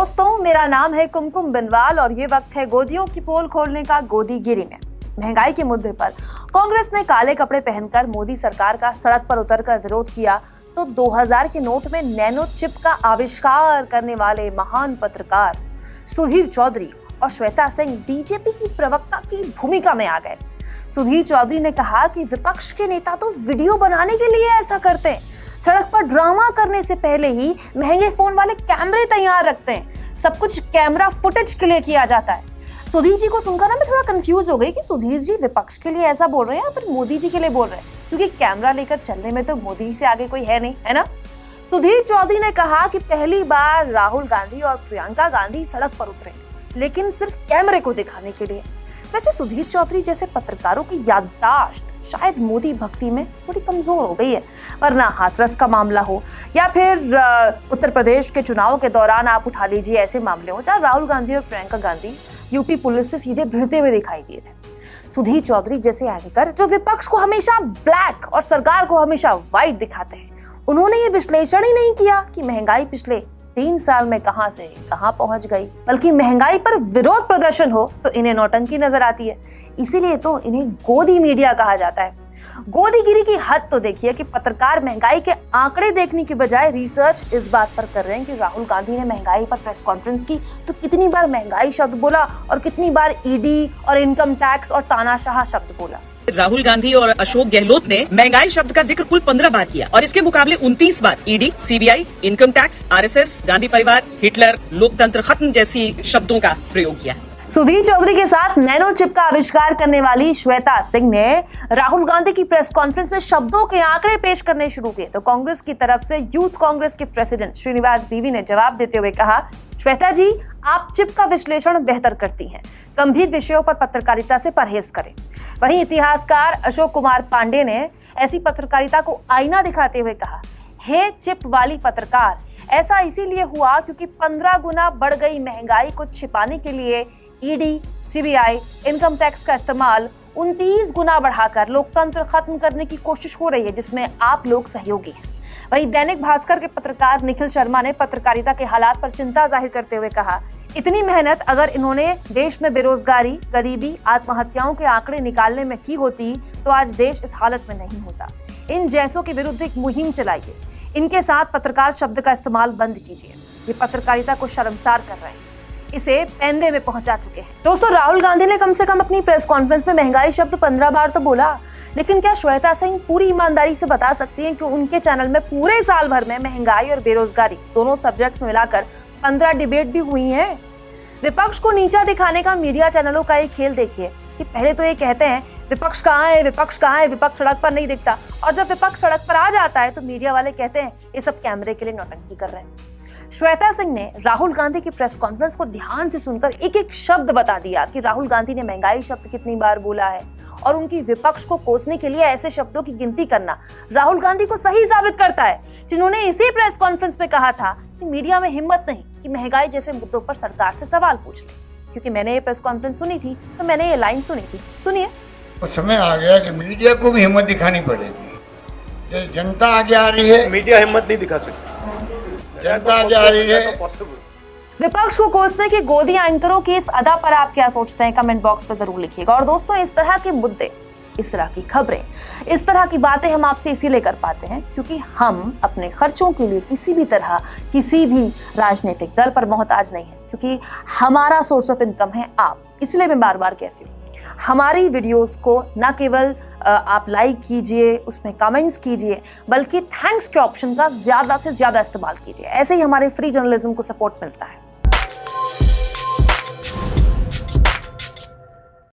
दोस्तों, मेरा नाम है कुमकुम बिनवाल और ये वक्त है गोदियों की पोल खोलने का गोदीगिरी में। महंगाई के मुद्दे पर कांग्रेस ने काले कपड़े पहनकर मोदी सरकार का सड़क पर उतरकर विरोध किया तो 2000 के नोट में नैनो चिप का आविष्कार करने वाले महान पत्रकार सुधीर चौधरी और श्वेता सिंह बीजेपी की प्रवक्ता की भूमिका में आ गए। सुधीर चौधरी ने कहा कि विपक्ष के नेता तो वीडियो बनाने के लिए ऐसा करते हैं, सड़क पर ड्रामा करने से पहले ही महंगे फोन वाले कैमरे तैयार रखते हैं, सब कुछ कैमरा फुटेज के लिए किया जाता है। सुधीर जी को सुनकर ना मैं थोड़ा कंफ्यूज हो गई कि सुधीर जी विपक्ष के लिए ऐसा बोल रहे हैं या फिर मोदी जी के लिए बोल रहे हैं, क्योंकि कैमरा लेकर चलने में तो मोदी जी से आगे कोई है नहीं, है ना। सुधीर चौधरी ने कहा कि पहली बार राहुल गांधी और प्रियंका गांधी सड़क पर उतरे, लेकिन सिर्फ कैमरे को दिखाने के लिए। वैसे सुधीर चौधरी जैसे पत्रकारों की याददाश्त शायद मोदी भक्ति में थोड़ी कमजोर हो गई है, वरना हाथरस का मामला हो या फिर उत्तर प्रदेश के चुनाव के दौरान आप उठा लीजिए ऐसे मामले हो जहाँ राहुल गांधी और प्रियंका गांधी यूपी पुलिस से सीधे भिड़ते हुए दिखाई दिए थे। सुधीर चौधरी जैसे एंकर जो विपक्ष को हमेशा ब्लैक और सरकार को हमेशा व्हाइट दिखाते हैं, उन्होंने ये विश्लेषण ही नहीं किया कि महंगाई पिछले 3 साल में कहां से कहां पहुंच गई, बल्कि महंगाई पर विरोध प्रदर्शन हो तो इन्हें नौटंकी नजर आती है। इसीलिए तो इन्हें गोदी मीडिया कहा जाता है। गोदीगिरी की हद तो देखिए कि पत्रकार महंगाई के आंकड़े देखने की बजाय रिसर्च इस बात पर कर रहे हैं कि राहुल गांधी ने महंगाई पर प्रेस कॉन्फ्रेंस की तो कितनी बार महंगाई शब्द बोला और कितनी बार ईडी और इनकम टैक्स और तानाशाह शब्द बोला। राहुल गांधी और अशोक गहलोत ने महंगाई शब्द का जिक्र कुल 15 बार किया और इसके मुकाबले 29 बार ED, CBI, income tax, RSS, Gandhi परिवार, हिटलर, लोकतंत्र खत्म जैसी शब्दों का प्रयोग किया। सुधीर चौधरी के साथ नैनो चिप का आविष्कार करने वाली श्वेता सिंह ने राहुल गांधी की प्रेस कॉन्फ्रेंस में शब्दों के आंकड़े पेश करने शुरू किए तो कांग्रेस की तरफ से यूथ कांग्रेस के प्रेसिडेंट श्रीनिवास बीवी ने जवाब देते हुए कहा, श्वेता जी आप चिप का विश्लेषण बेहतर करती हैं, गंभीर विषयों पर पत्रकारिता से परहेज करें। वहीं इतिहासकार अशोक कुमार पांडे ने ऐसी पत्रकारिता को आईना दिखाते हुए कहा, हे चिप वाली पत्रकार, ऐसा इसीलिए हुआ क्योंकि 15 गुना बढ़ गई महंगाई को छिपाने के लिए ईडी, सीबीआई, इनकम टैक्स का इस्तेमाल 29 गुना बढ़ाकर लोकतंत्र खत्म करने की कोशिश हो रही है, जिसमें आप लोग सहयोगी हैं। वहीं दैनिक भास्कर के पत्रकार निखिल शर्मा ने पत्रकारिता के हालात पर चिंता जाहिर करते हुए कहा, इतनी मेहनत अगर इन्होंने देश में बेरोजगारी, गरीबी, आत्महत्याओं के आंकड़े निकालने में की होती तो आज देश इस हालत में नहीं होता। इन जैसों के विरुद्ध एक मुहिम चलाइए, इनके साथ पत्रकार शब्द का इस्तेमाल बंद कीजिए, ये पत्रकारिता को शर्मसार कर रहे हैं, इसे पैंदे में पहुंचा चुके हैं। दोस्तों, राहुल गांधी ने कम से कम अपनी प्रेस कॉन्फ्रेंस में महंगाई शब्द 15 बार तो बोला, लेकिन क्या श्वेता सिंह पूरी ईमानदारी से बता सकती हैं कि उनके चैनल में पूरे साल भर में महंगाई और बेरोजगारी दोनों सब्जेक्ट्स में मिलाकर 15 डिबेट भी हुई हैं? विपक्ष को नीचा दिखाने का मीडिया चैनलों का एक खेल देखिए कि पहले तो ये कहते हैं विपक्ष कहाँ है, विपक्ष कहाँ है, विपक्ष सड़क पर नहीं दिखता, और जब विपक्ष सड़क पर आ जाता है तो मीडिया वाले कहते हैं ये सब कैमरे के लिए नौटंकी कर रहे हैं। श्वेता सिंह ने राहुल गांधी की प्रेस कॉन्फ्रेंस को ध्यान से सुनकर एक एक शब्द बता दिया कि राहुल गांधी ने महंगाई शब्द कितनी बार बोला है, और उनकी विपक्ष को कोसने के लिए ऐसे शब्दों की गिनती करना राहुल गांधी को सही साबित करता है, जिन्होंने इसी प्रेस कॉन्फ्रेंस में कहा था कि मीडिया में हिम्मत नहीं कि महंगाई जैसे मुद्दों पर सरकार से सवाल पूछ ले। क्योंकि मैंने ये प्रेस कॉन्फ्रेंस सुनी थी तो मैंने ये लाइन सुनी थी, सुनिए। तो समय आ गया कि मीडिया को भी हिम्मत दिखानी पड़ेगी। जनता आगे आ रही है, मीडिया हिम्मत नहीं दिखा सकती, जनता आगे आ रही है। विपक्ष को कोसने के गोदी एंकरों की इस अदा पर आप क्या सोचते हैं, कमेंट बॉक्स पर जरूर लिखिएगा। और दोस्तों, इस तरह के मुद्दे, इस तरह की खबरें, इस तरह की बातें हम आपसे इसीलिए कर पाते हैं क्योंकि हम अपने खर्चों के लिए किसी भी तरह किसी भी राजनीतिक दल पर मोहताज नहीं है, क्योंकि हमारा सोर्स ऑफ इनकम है आप। इसलिए मैं बार बार कहती हूँ, हमारी वीडियोस को न केवल आप लाइक कीजिए, उसमें कमेंट्स कीजिए, बल्कि थैंक्स के ऑप्शन का ज्यादा से ज्यादा इस्तेमाल कीजिए। ऐसे ही हमारे फ्री जर्नलिज्म को सपोर्ट मिलता है।